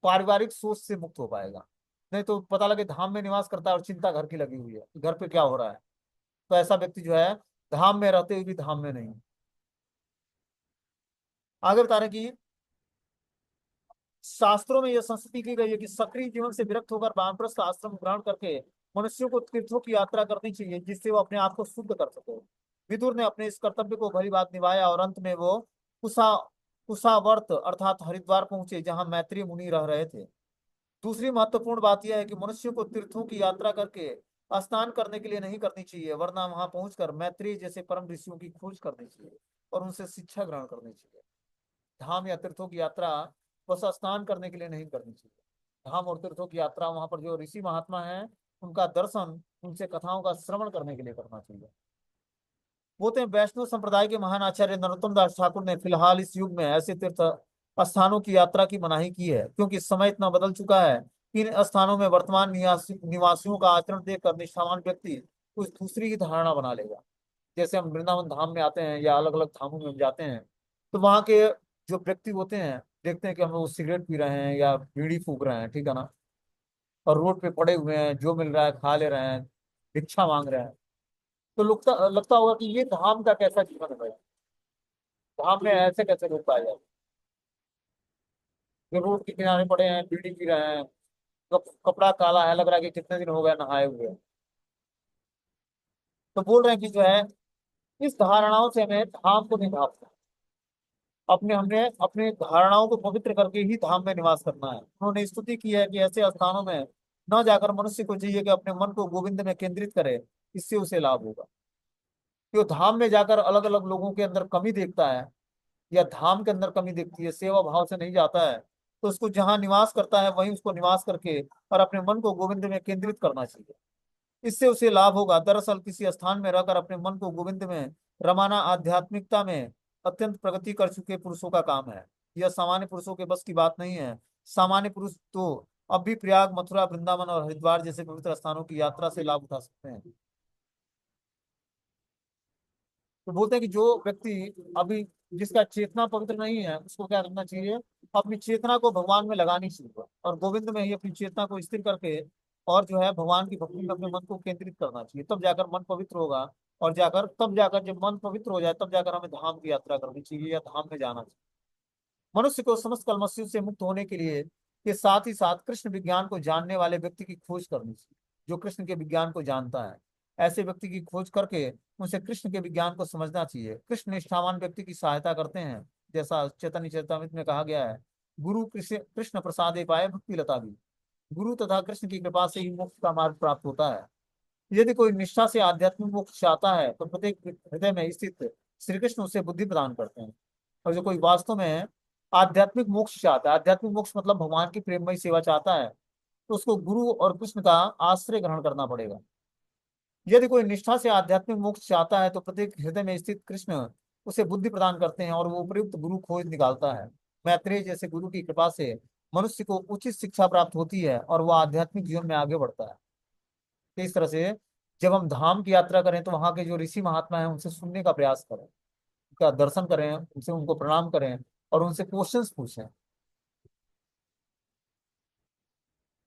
पारिवारिक सोच से मुक्त हो पाएगा। नहीं तो पता लगे धाम में निवास करता है और चिंता घर की लगी हुई है कि घर पे क्या हो रहा है, तो ऐसा व्यक्ति जो है धाम में रहते हुए भी धाम में नहीं। आगे बता रहे हैं कि शास्त्रों में यह संस्कृति की गई है कि सक्रिय जीवन से विरक्त होकर वानप्रस्थ आश्रम ग्रहण करके मनुष्यों को तीर्थों की यात्रा करनी चाहिए, जिससे वो अपने आप को शुद्ध कर सके। विदुर ने अपने इस कर्तव्य को भली बात निभाया और अंत में वो कुशा कुशावर्त अर्थात हरिद्वार पहुंचे, जहां मैत्री मुनि रह रहे थे। दूसरी महत्वपूर्ण बात यह है कि मनुष्य को तीर्थों की यात्रा करके स्नान करने के लिए नहीं करनी चाहिए, वरना वहां पहुंचकर मैत्री जैसे परम ऋषियों की खोज करनी चाहिए और उनसे शिक्षा ग्रहण करनी चाहिए। धाम या तीर्थों की यात्रा बस स्नान करने के लिए नहीं करनी चाहिए। धाम और तीर्थों की यात्रा वहां पर जो ऋषि महात्मा हैं उनका दर्शन, उनसे कथाओं का श्रवण करने के लिए करना चाहिए। बोलते हैं वैष्णव संप्रदाय के महान आचार्य नरोत्तम दास ठाकुर ने फिलहाल इस युग में ऐसे तीर्थ स्थानों की यात्रा की मनाही की है, क्योंकि समय इतना बदल चुका है कि इन स्थानों में वर्तमान निवासियों का आचरण देखकर निष्ठावान व्यक्ति कुछ दूसरी ही धारणा बना लेगा। जैसे हम वृंदावन धाम में आते हैं या अलग अलग धामों में हम जाते हैं, तो वहाँ के जो व्यक्ति होते हैं देखते हैं कि हम लोग सिगरेट पी रहे हैं या बीड़ी फूक रहे हैं, ठीक है ना, और रोड पे पड़े हुए हैं, जो मिल रहा है खा ले रहे हैं, भिक्षा मांग रहे हैं। तो लगता लगता होगा कि ये धाम का कैसा जीवन है भाई, धाम में ऐसे कैसे लोग पाए जाए जो रोड के किनारे पड़े हैं बीड़ी पी रहे हैं, कपड़ा काला है, लग रहा है कि कितने दिन हो गए नहाए हुए। तो बोल रहे हैं कि जो है इस धारणाओं से हमें धाम को नहीं भागना, अपने हमने अपने धारणाओं को पवित्र करके ही धाम में निवास करना है। उन्होंने स्तुति की है कि ऐसे स्थानों में न जाकर मनुष्य को चाहिए कि अपने मन को गोविंद में केंद्रित करे, इससे उसे लाभ होगा। जो धाम में जाकर अलग अलग लोगों के अंदर कमी देखता है या धाम के अंदर कमी देखती है, सेवा भाव से नहीं जाता है, तो उसको जहाँ निवास करता है वहीं उसको निवास करके और अपने मन को गोविंद में केंद्रित करना चाहिए, इससे उसे लाभ होगा। दरअसल किसी स्थान में रहकर अपने मन को गोविंद में रमाना आध्यात्मिकता में अत्यंत प्रगति कर चुके पुरुषों का काम है। यह सामान्य पुरुषों के बस की बात नहीं है। सामान्य पुरुष तो अब भी प्रयाग, मथुरा, वृंदावन और हरिद्वार जैसे पवित्र स्थानों की यात्रा से लाभ उठा सकते हैं। तो बोलते हैं कि जो व्यक्ति अभी जिसका चेतना पवित्र नहीं है उसको क्या करना चाहिए, अपनी चेतना को भगवान में लगानी चाहिए और गोविंद में ही अपनी चेतना को स्थिर करके और जो है भगवान की भक्ति में अपने मन को केंद्रित करना चाहिए, तब जाकर मन पवित्र होगा। और जाकर तब जाकर जब मन पवित्र हो जाए तब जाकर हमें धाम की यात्रा करनी चाहिए या धाम में जाना चाहिए। मनुष्य को समस्त कलमस्यों से मुक्त होने के लिए के साथ ही साथ कृष्ण विज्ञान को जानने वाले व्यक्ति की खोज करनी चाहिए, जो कृष्ण के विज्ञान को जानता है। ऐसे व्यक्ति की खोज करके उनसे कृष्ण के विज्ञान को समझना चाहिए। कृष्ण निष्ठावान व्यक्ति की सहायता करते हैं, जैसा चैतन्य चरितामृत में कहा गया है, गुरु कृष्ण कृष्ण प्रसादे पाए भक्ति लता भी। गुरु तथा कृष्ण की कृपा से ही मोक्ष का मार्ग प्राप्त होता है। यदि कोई निष्ठा से आध्यात्मिक मोक्ष चाहता है तो प्रत्येक हृदय में स्थित श्री कृष्ण उसे बुद्धि प्रदान करते हैं। और जो कोई वास्तव में आध्यात्मिक मोक्ष चाहता है, आध्यात्मिक मोक्ष मतलब भगवान की प्रेममय सेवा चाहता है, तो उसको गुरु और कृष्ण का आश्रय ग्रहण करना पड़ेगा। यदि कोई निष्ठा से आध्यात्मिक मोक्ष चाहता है तो प्रत्येक हृदय में स्थित कृष्ण उसे बुद्धि प्रदान करते हैं और वो उपयुक्त गुरु खोज निकालता है। मैत्रेय जैसे गुरु की कृपा से मनुष्य को उचित शिक्षा प्राप्त होती है और वह आध्यात्मिक जीवन में आगे बढ़ता है। तो इस तरह से जब हम धाम की यात्रा करें तो वहाँ के जो ऋषि महात्मा हैं उनसे सुनने का प्रयास करें, उनका दर्शन करें, उनसे उनको प्रणाम करें और उनसे क्वेश्चंस पूछें।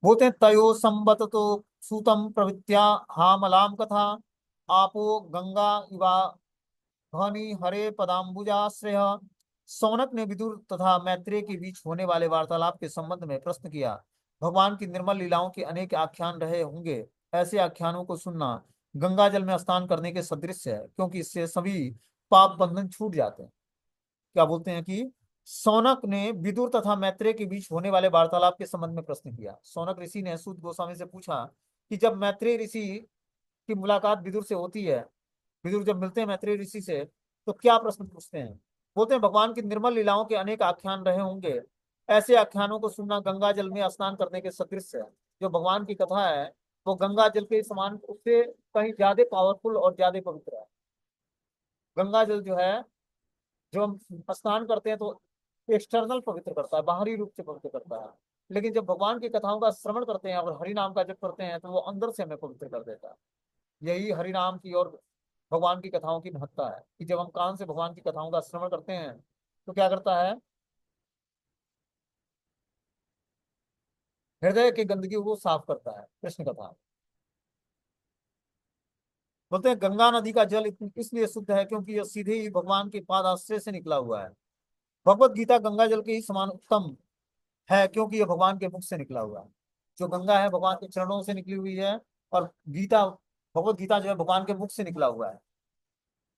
बोलते हैं तयो संबत तो सूतम प्रवृत्या हामलाम कथा आपो गंगा इवा भनी हरे पदाम्बुजाश्रय। सौनक ने विदुर तथा मैत्रेय के बीच होने वाले वार्तालाप के संबंध में प्रश्न किया। भगवान की निर्मल लीलाओं के अनेक आख्यान रहे होंगे, ऐसे आख्यानों को सुनना गंगा जल में स्नान करने के सदृश है, क्योंकि इससे सभी पाप बंधन छूट जाते हैं। क्या बोलते हैं कि सौनक ने विदुर तथा मैत्रेय के बीच होने वाले वार्तालाप के संबंध में प्रश्न किया। सौनक ऋषि ने सूत गोस्वामी से पूछा कि जब मैत्रेय ऋषि की मुलाकात विदुर से होती है, विदुर जब मिलते हैं मैत्रेय ऋषि से, तो क्या प्रश्न पूछते हैं। बोलते हैं भगवान की निर्मल लीलाओं के अनेक आख्यान रहे होंगे, ऐसे आख्यानों को सुनना गंगा जल में स्नान करने के सदृश है। जो भगवान की कथा है वो गंगा जल के समान, उससे कहीं ज्यादा पावरफुल और ज्यादा पवित्र है। गंगा जल जो है, जो हम स्नान करते हैं तो एक्सटर्नल पवित्र करता है, बाहरी रूप से पवित्र करता है, लेकिन जब भगवान की कथाओं का श्रवण करते हैं और हरि नाम का जप करते हैं तो वो अंदर से हमें पवित्र कर देता है। यही हरि नाम की और भगवान की कथाओं की महत्ता है कि जब हम कान से भगवान की कथाओं का श्रवण करते हैं तो क्या करता है, हृदय की गंदगी को साफ करता है कृष्ण कथा। बोलते हैं गंगा नदी का जल इसलिए शुद्ध है क्योंकि यह सीधे ही भगवान के पाद आश्रय से निकला हुआ है। भगवत गीता गंगा जल के ही समान उत्तम है क्योंकि यह भगवान के मुख से निकला हुआ है। जो गंगा है भगवान के चरणों से निकली हुई है, और गीता, भगवत गीता जो है भगवान के मुख से निकला हुआ है।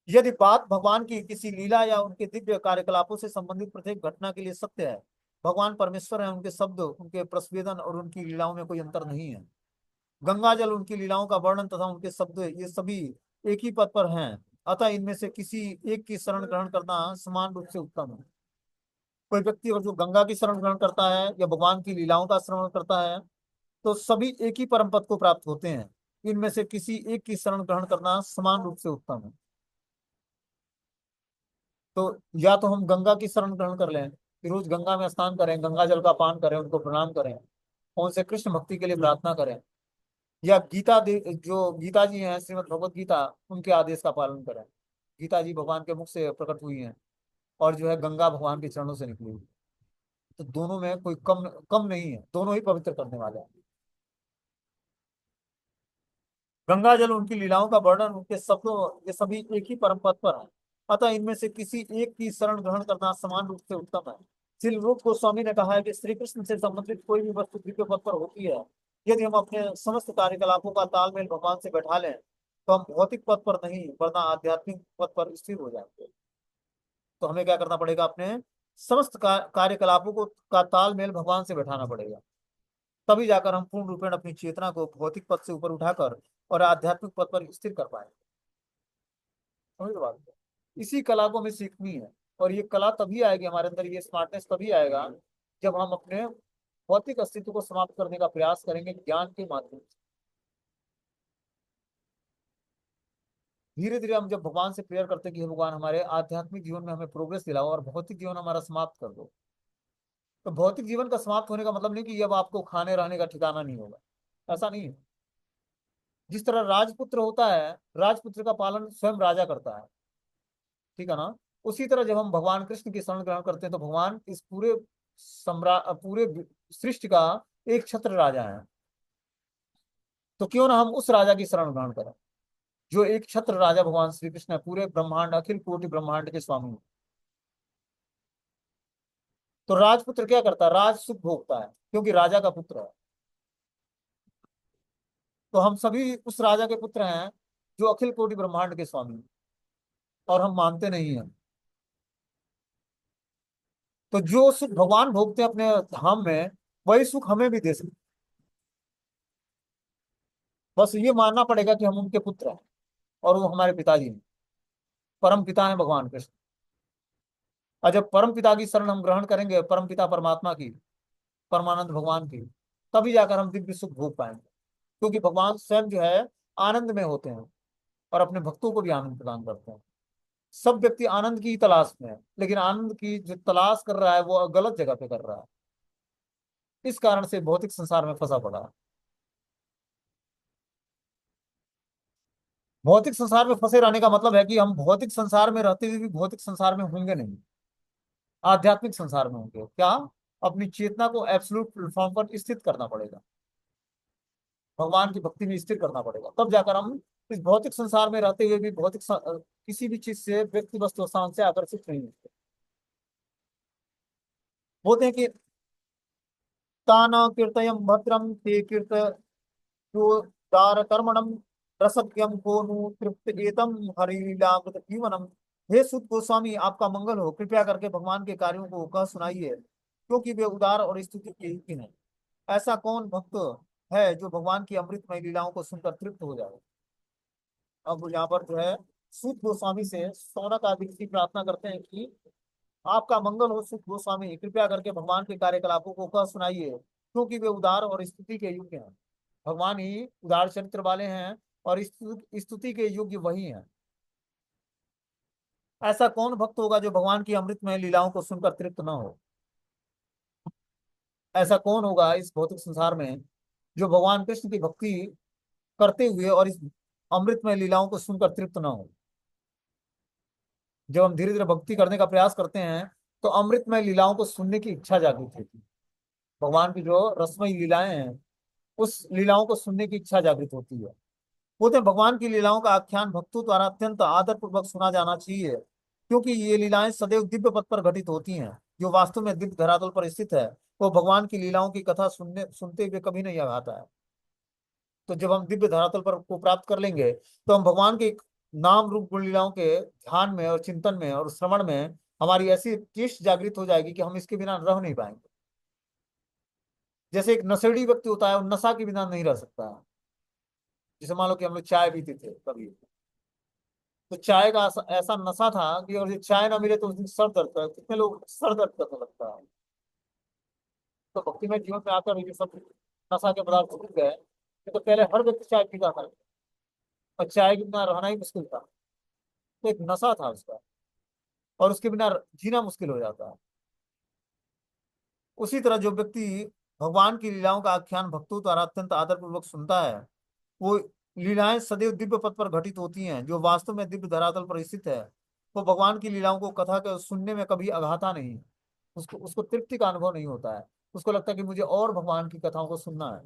यदि बात भगवान की किसी लीला या उनके दिव्य कार्यकलापों से संबंधित प्रत्येक घटना के लिए सत्य है, भगवान परमेश्वर है, उनके शब्द, उनके प्रस्वेदन और उनकी लीलाओं में कोई अंतर नहीं है। गंगा जल, उनकी लीलाओं का वर्णन तथा उनके शब्द, ये सभी एक ही पद पर हैं। अतः इनमें से किसी एक की शरण ग्रहण करना समान रूप से उत्तम है। कोई व्यक्ति अगर जो गंगा की शरण ग्रहण करता है या भगवान की लीलाओं का श्रवण करता है, तो सभी एक ही परम पद को प्राप्त होते हैं। इनमें से किसी एक की शरण ग्रहण करना समान रूप से उत्तम है। तो या तो हम गंगा की शरण ग्रहण कर लें कि रोज गंगा में स्नान करें, गंगा जल का पान करें, उनको प्रणाम करें, उनसे कृष्ण भक्ति के लिए प्रार्थना करें, या जो गीता जी हैं, श्रीमद् भगवत गीता, उनके आदेश का पालन करें। गीता जी भगवान के मुख से प्रकट हुई हैं, और जो है गंगा भगवान के चरणों से निकली हुई। तो दोनों में कोई कम कम नहीं है, दोनों ही पवित्र करने वाले हैं। गंगा जल, उनकी लीलाओं का वर्णन, उनके शब्दों, ये सभी एक ही परम पद पर है। अतः इनमें से किसी एक की शरण ग्रहण करना समान रूप से उत्तम है। श्री रूप गोस्वामी ने कहा है कि श्री कृष्ण से संबंधित कोई भी वस्तु दिव्य पद पर होती है, यदि हम अपने समस्त कार्यकलापों का तालमेल भगवान से बैठा लें, तो हम भौतिक पद पर नहीं वरना आध्यात्मिक पद पर स्थिर हो जाएंगे। तो हमें क्या करना पड़ेगा? अपने समस्त कार्यकलापों को का तालमेल भगवान से बैठाना पड़ेगा। तभी जाकर हम पूर्ण रूपेण अपनी चेतना को भौतिक पद से ऊपर उठाकर और आध्यात्मिक पद पर स्थिर कर पाएंगे। समझ लो बात को? इसी कला को हमें सीखनी है, और ये कला तभी आएगी हमारे अंदर, ये स्मार्टनेस तभी आएगा जब हम अपने भौतिक अस्तित्व को समाप्त करने का प्रयास करेंगे ज्ञान के माध्यम से। धीरे धीरे हम जब भगवान से प्रेयर करते हैं कि हे भगवान, हमारे आध्यात्मिक जीवन में हमें प्रोग्रेस दिलाओ और भौतिक जीवन हमारा समाप्त कर दो, तो भौतिक जीवन का समाप्त होने का मतलब नहीं कि अब आपको खाने रहने का ठिकाना नहीं होगा। ऐसा नहीं है। जिस तरह राजपुत्र होता है, राजपुत्र का पालन स्वयं राजा करता है, ठीक है ना? उसी तरह जब हम भगवान कृष्ण की शरण ग्रहण करते हैं, तो भगवान इस पूरे सृष्टि का एक छत्र राजा है। तो क्यों ना हम उस राजा की शरण ग्रहण करें, जो एक छत्र राजा भगवान श्री कृष्ण है, पूरे ब्रह्मांड, अखिल कोटि ब्रह्मांड के स्वामी हैं। तो राजपुत्र क्या करता है? राज सुख भोगता है, क्योंकि राजा का पुत्र है। तो हम सभी उस राजा के पुत्र हैं जो अखिल कोटि ब्रह्मांड के स्वामी हैं, और हम मानते नहीं हैं। तो जो सुख भगवान भोगते हैं अपने धाम में, वही सुख हमें भी दे सकते। बस ये मानना पड़ेगा कि हम उनके पुत्र हैं, और वो हमारे पिताजी हैं। परम पिता हैं भगवान कृष्ण। और जब परम पिता की शरण हम ग्रहण करेंगे, परम पिता परमात्मा की, परमानंद भगवान की, तभी जाकर हम दिव्य सुख भोग पाएंगे। क्योंकि भगवान स्वयं जो है आनंद में होते हैं, और अपने भक्तों को भी आनंद प्रदान करते हैं। सब व्यक्ति आनंद की तलाश में है, लेकिन आनंद की जो तलाश कर रहा है वो गलत जगह पे कर रहा है। इस कारण से भौतिक संसार में फंसा पड़ा है। भौतिक संसार में फंसे रहने का मतलब है कि हम भौतिक संसार में रहते हुए भी भौतिक संसार में होंगे नहीं, आध्यात्मिक संसार में होंगे। क्या? अपनी चेतना को एब्सोल्यूट प्लेटफॉर्म पर स्थित करना पड़ेगा, भगवान की भक्ति में स्थिर करना पड़ेगा, तब जाकर हम इस भौतिक संसार में रहते हुए भी किसी भी चीज से, व्यक्ति, वस्तु, स्थान से आकर्षित नहीं होते। बोलते हैं कि तान कीर्तयम भद्रम ते कीर्त जो दार कर्मणम रसज्ञम को नु तृप्त एतम हरिलीलामृत जीवनम। हे सुत गोस्वामी, आपका मंगल हो, कृपया करके भगवान के कार्यों को कह सुनाइए, क्योंकि वे उदार और स्तुति के योग्य हैं। ऐसा कौन भक्त है जो भगवान की अमृतमय लीलाओं को सुनकर तृप्त हो जाए? अब यहाँ पर जो है सूत गोस्वामी से सौनक आदि की प्रार्थना करते हैं कि आपका मंगल हो सूत गोस्वामी, कृपया करके भगवान के कार्यकलापों को कह सुनाइए, क्योंकि वे उदार और स्तुति के योग्य हैं। भगवान ही उदार चरित्र वाले हैं, और स्तुति के योग्य वही हैं। ऐसा कौन भक्त होगा जो भगवान की अमृतमय लीलाओं को सुनकर तृप्त न हो? ऐसा कौन होगा इस भौतिक संसार में जो भगवान कृष्ण की भक्ति करते हुए और इस अमृतमय लीलाओं को सुनकर तृप्त न हो? जब हम धीरे धीरे भक्ति करने का प्रयास करते हैं, तो अमृतमय लीलाओं को सुनने की इच्छा जागृत होती है। भगवान की जो रसमयी लीलाएं हैं, उस लीलाओं को सुनने की इच्छा जागृत होती है। बोलते हैं भगवान की लीलाओं का आख्यान भक्तों द्वारा अत्यंत आदर पूर्वक सुना जाना चाहिए, क्योंकि ये लीलाएं सदैव दिव्य पथ पर घटित होती हैं। जो वास्तव में दिव्य धरातल पर स्थित है, वो भगवान की लीलाओं की कथा सुनते हुए कभी नहीं आघाता है। तो जब हम दिव्य धरातल पर को प्राप्त कर लेंगे, तो हम भगवान के नाम रूप गुण लीलाओं के ध्यान में और चिंतन में और श्रवण में हमारी ऐसी चेष्ट जागृत हो जाएगी कि हम इसके बिना रह नहीं पाएंगे। जैसे एक नशेड़ी व्यक्ति होता है, वो नशा के बिना नहीं रह सकता है। जैसे मान लो कि हम लोग चाय पीते थे कभी, तो चाय का ऐसा ऐसा नशा था कि और ये चाय ना मिले तो उस दिन सर दर्द कर, कितने लोग सर दर्द करने लगता है। तो भक्ति में जीवन में आकर ये सब नशा के पदार्थ छूट गए। नहीं तो पहले हर व्यक्ति चाय पीता था, और चाय के बिना रहना ही मुश्किल था। तो एक नशा था उसका, और उसके बिना जीना मुश्किल हो जाता है। उसी तरह जो व्यक्ति भगवान की लीलाओं का आख्यान भक्तों द्वारा अत्यंत आदर पूर्वक सुनता है, वो लीलाएं सदैव दिव्य पथ पर घटित होती हैं, जो वास्तव में दिव्य धरातल पर स्थित है। वो भगवान की लीलाओं को कथा के सुनने में कभी अघाता नहीं, उसको उसको तृप्ति का अनुभव नहीं होता है। उसको लगता है कि मुझे और भगवान की कथाओं को सुनना है।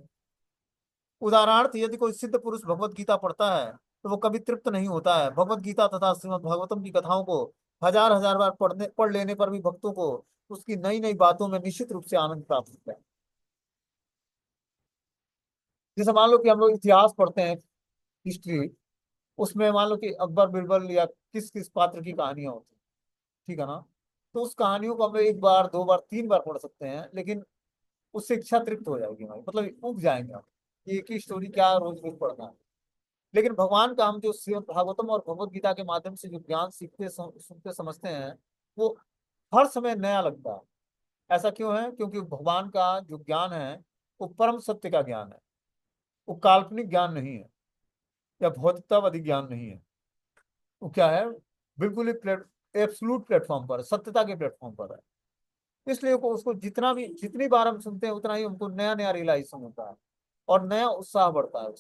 उदाहरणार्थ, यदि कोई सिद्ध पुरुष भगवत गीता पढ़ता है, तो वो कभी तृप्त नहीं होता है। भगवत गीता तथा श्रीमद् भागवतम की कथाओं को हजार हजार बार पढ़ लेने पर भी भक्तों को उसकी नई नई बातों में निश्चित रूप से आनंद प्राप्त होता है। जैसे मान लो कि हम लोग इतिहास पढ़ते हैं, हिस्ट्री, उसमें मान लो कि अकबर बिरबल या किस किस पात्र की कहानियां होती हैं, ठीक है ना। तो उस कहानियों को हम लोग एक बार, दो बार, तीन बार पढ़ सकते हैं, लेकिन उससे इच्छा तृप्त हो जाएगी हमारी, मतलब उब जाएंगे हम कि एक ही स्टोरी क्या रोज रोज पढ़ना है। लेकिन भगवान का हम जो श्रीमद् भागवतम और भगवत गीता के माध्यम से जो ज्ञान सीखते सुनते समझते हैं, वो हर समय नया लगता है। ऐसा क्यों है? क्योंकि भगवान का जो ज्ञान है, वो परम सत्य का ज्ञान है। वो काल्पनिक ज्ञान नहीं है, या भौतिकतावादी ज्ञान नहीं है। वो क्या है? बिल्कुल एक एब्सोल्यूट प्लेटफॉर्म पर, सत्यता के प्लेटफॉर्म पर है। इसलिए उसको जितना भी, जितनी बार हम सुनते हैं, उतना ही हमको नया नया रियलाइजेशन होता है, और नया उत्साह बढ़ता है,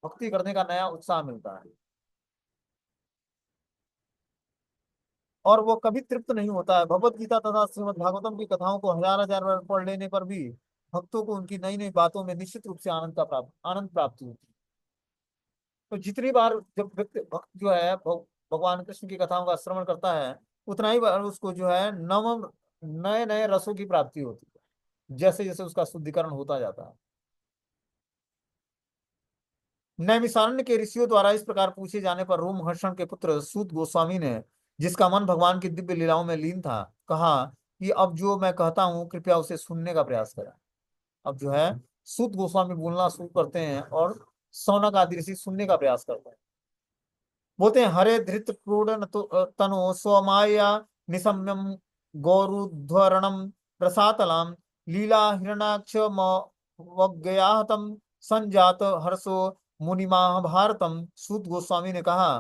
भक्ति करने का नया उत्साह मिलता है। और वो कभी तृप्त नहीं होता है। भगवत गीता तथा श्रीमद् भागवतम की कथाओं को हजार हजार बार पढ़ लेने पर भी भक्तों को उनकी नई नई बातों में निश्चित रूप से आनंद प्राप्ति होती है। तो जितनी बार जब व्यक्ति भक्त जो है भगवान कृष्ण की कथाओं का श्रवण करता है, उतना ही बार उसको जो है नव नए नए रसों की प्राप्ति होती है, जैसे जैसे उसका शुद्धिकरण होता जाता है। नैमिषारण्य के ऋषियों द्वारा इस प्रकार पूछे जाने पर रोमहर्षण के पुत्र सूत गोस्वामी ने, जिसका मन भगवान की दिव्य लीलाओं में लीन था, कहा कि अब जो मैं कहता हूँ, कृपया उसे सुनने का प्रयास करें। अब जो है सूत गोस्वामी बोलना शुरू करते हैं, और सौनक आदि ऋषि सुनने का प्रयास करते हैं। बोलते हैं, हरे धृत क्रूड तनो स्वमाया निशम्यम गौरुध्वरणम रसातलाम लीला हिरणाक्ष वज्ञाहतम संजात हर्षो मुनिमा भारतम। सूत गोस्वामी ने कहा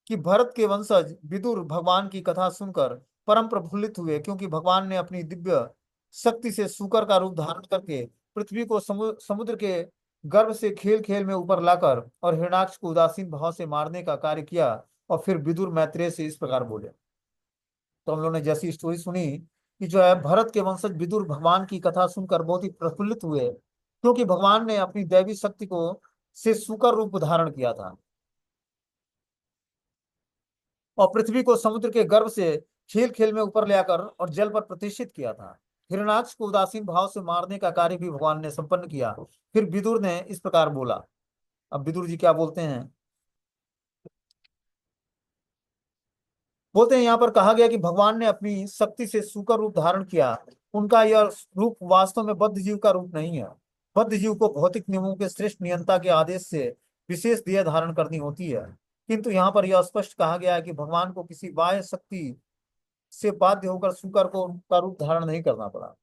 कि भरत के वंशज विदुर भगवान की कथा सुनकर परम प्रफुल्लित हुए, क्योंकि भगवान ने अपनी दिव्य शक्ति से सूकर का रूप धारण करके पृथ्वी को समुद्र के गर्भ से खेल खेल में ऊपर लाकर और हिरणाक्ष को उदासीन भाव से मारने का कार्य किया। और फिर विदुर मैत्रेय से इस प्रकार बोले। तो हम लोगों ने जैसी स्टोरी सुनी कि जो है भरत के वंशज विदुर भगवान की कथा सुनकर बहुत ही प्रफुल्लित हुए, क्योंकि भगवान ने अपनी दैवी शक्ति को से सूकर रूप धारण किया था, और पृथ्वी को समुद्र के गर्भ से खेल खेल में ऊपर ले आकर और जल पर प्रतिष्ठित किया था। हिरणाक्ष को उदासीन भाव से मारने का कार्य भी भगवान ने संपन्न किया। फिर विदुर ने इस प्रकार बोला। अब विदुर जी क्या बोलते हैं? बोलते हैं, यहाँ पर कहा गया कि भगवान ने अपनी शक्ति से सूकर रूप धारण किया। उनका यह रूप वास्तव में बद्ध जीव का रूप नहीं है। बद्ध जीव को भौतिक नियमों के श्रेष्ठ नियंता के आदेश से विशेष देह धारण करनी होती है, किंतु यहाँ पर यह स्पष्ट कहा गया है कि भगवान को किसी बाह्य शक्ति से बाध्य होकर शुकर को का रूप धारण नहीं करना पड़ा।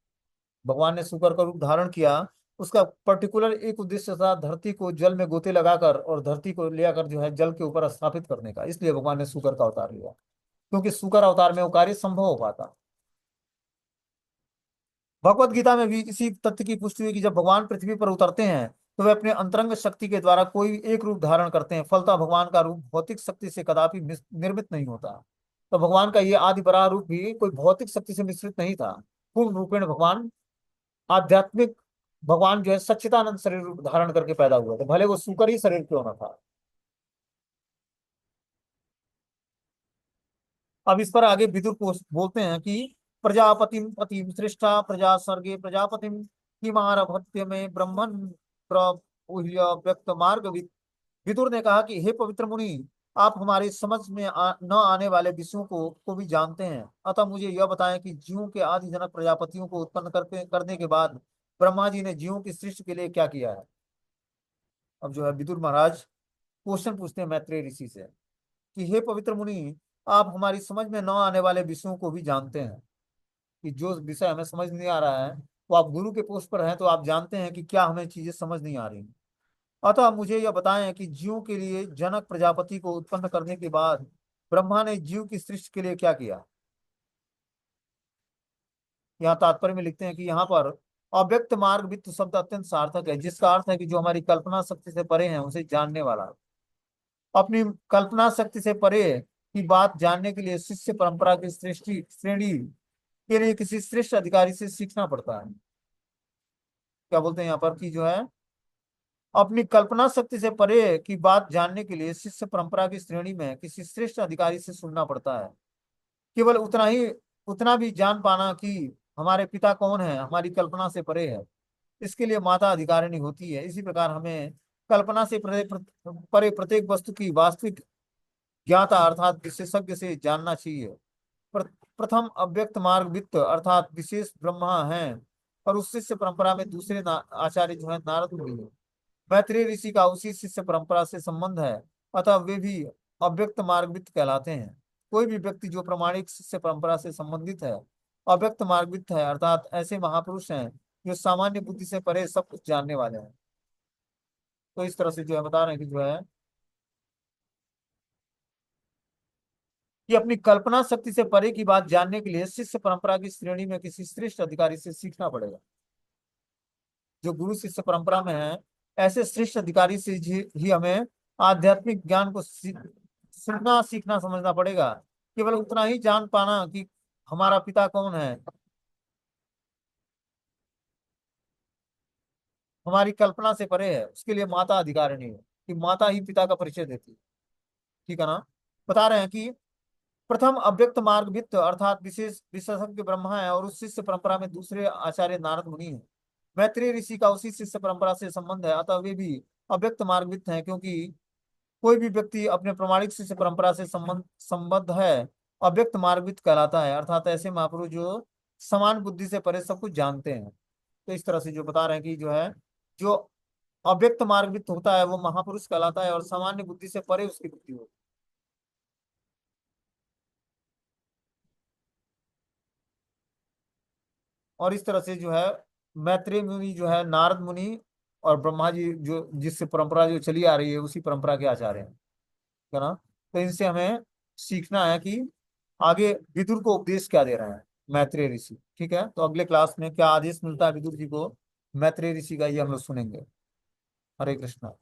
भगवान ने शुकर का रूप धारण किया। उसका पर्टिकुलर एक उद्देश्य था, धरती को जल में गोते लगाकर और धरती को ले आकर जो है जल के ऊपर स्थापित करने का। इसलिए भगवान ने शुकर का अवतार लिया, क्योंकि शुकर अवतार में वो कार्य संभव हो पाता। भगवत गीता में भी इसी तथ्य की पुष्टि हुई कि जब भगवान पृथ्वी पर उतरते हैं, तो वे अपने अंतरंग शक्ति के द्वारा कोई एक रूप धारण करते हैं। फलतः भगवान का रूप भौतिक शक्ति से कदापि निर्मित नहीं होता। तो भगवान का ये आदि बराह रूप भी कोई भौतिक शक्ति से मिश्रित नहीं था। पूर्ण रूपेण भगवान आध्यात्मिक भगवान जो है सच्चिदानंद शरीर रूप धारण करके पैदा हुआ था, भले वो सूकर ही शरीर क्यों ना था। अब इस पर आगे विदुर को बोलते हैं कि प्रजापति पति श्रेष्ठा प्रजा सर्गे प्रजापति किमारभत्य में ब्रह्मन प्रह्य व्यक्त मार्ग। विदुर ने कहा कि हे पवित्र मुनि, आप हमारी समझ में न आने वाले विषयों को भी जानते हैं, अतः मुझे यह बताएं कि जीवों के आदि जनक प्रजापतियों को उत्पन्न करने के बाद ब्रह्मा जी ने जीवों की सृष्टि के लिए क्या किया है। अब जो है विदुर महाराज क्वेश्चन पूछते हैं मैत्रेय ऋषि से कि हे पवित्र मुनि, आप हमारी समझ में न आने वाले विषयों को भी जानते हैं, कि जो विषय हमें समझ नहीं आ रहा है, वो आप गुरु के पोस्ट पर हैं तो आप जानते हैं कि क्या हमें चीजें समझ नहीं आ रही। अतः मुझे यह बताएं कि जीवों के लिए जनक प्रजापति को उत्पन्न करने के बाद ब्रह्मा ने जीव की सृष्टि के लिए क्या किया। यहाँ तात्पर्य में लिखते हैं कि यहाँ पर अव्यक्त मार्ग वित्त शब्द अत्यंत सार्थक है, जिसका अर्थ है कि जो हमारी कल्पना शक्ति से परे हैं उसे जानने वाला। अपनी कल्पना शक्ति से परे की बात जानने के लिए शिष्य परंपरा की सृष्टि श्रेणी के लिए किसी श्रेष्ठ अधिकारी से सीखना पड़ता है। क्या बोलते हैं यहाँ पर कि जो है अपनी कल्पना शक्ति से परे की बात जानने के लिए शिष्य परंपरा की श्रेणी में किसी श्रेष्ठ अधिकारी से सुनना पड़ता है। केवल उतना भी जान पाना कि हमारे पिता कौन है हमारी कल्पना से परे है, इसके लिए माता अधिकारिणी होती है। इसी प्रकार हमें कल्पना से परे प्रत्येक वस्तु की वास्तविक ज्ञाता अर्थात विशेषज्ञ से जानना चाहिए। प्रथम अव्यक्त मार्ग वित्त अर्थात विशेष ब्रह्मा है, और उस शिष्य परंपरा में दूसरे आचार्य जो है नारद मुनि है। मैत्रेय ऋषि का उसी शिष्य परंपरा से संबंध है, अतः वे भी अव्यक्त मार्गवित्त कहलाते हैं। कोई भी व्यक्ति जो प्रमाणिक शिष्य परंपरा से संबंधित है अव्यक्त मार्गवित्त है, अर्थात ऐसे महापुरुष हैं जो सामान्य बुद्धि से परे सब कुछ जानने वाले हैं। तो इस तरह से जो है बता रहे हैं कि जो है कि अपनी कल्पना शक्ति से परे की बात जानने के लिए शिष्य परंपरा की श्रेणी में किसी श्रेष्ठ अधिकारी से सीखना पड़ेगा। जो गुरु शिष्य परंपरा में है ऐसे श्रेष्ठ अधिकारी से ही हमें आध्यात्मिक ज्ञान को सुनना सीखना समझना पड़ेगा। केवल उतना ही जान पाना कि हमारा पिता कौन है हमारी कल्पना से परे है, उसके लिए माता अधिकारिणी है, कि माता ही पिता का परिचय देती है। ठीक है ना। बता रहे हैं कि प्रथम अव्यक्त मार्ग वित्त अर्थात विशेष विशेषज्ञ ब्रह्मा है, और उस शिष्य परंपरा में दूसरे आचार्य नारद मुनि है। मैत्रेय ऋषि का उसी शिष्य परंपरा से संबंध है, अतः वे भी अव्यक्त मार्गवित्त हैं। क्योंकि कोई भी व्यक्ति अपने प्रमाणिक शिष्य परंपरा से संबद्ध है अव्यक्त मार्गवित्त कहलाता है, अर्थात ऐसे महापुरुष जो समान बुद्धि से परे सब कुछ जानते हैं। तो इस तरह से जो बता रहे हैं कि जो है जो अव्यक्त मार्गवित्त होता है वो महापुरुष कहलाता है, और सामान्य बुद्धि से परे उसकी बुद्धि होती है। और इस तरह से जो है मैत्रेय मुनि जो है नारद मुनि और ब्रह्मा जी जो जिससे परंपरा जो चली आ रही है उसी परंपरा के आचार्य हैं। है ना। तो इनसे हमें सीखना है कि आगे विदुर को उपदेश क्या दे रहे हैं मैत्रेय ऋषि। ठीक है, तो अगले क्लास में क्या आदेश मिलता है विदुर जी को मैत्रेय ऋषि का, ये हम लोग सुनेंगे। हरे कृष्णा।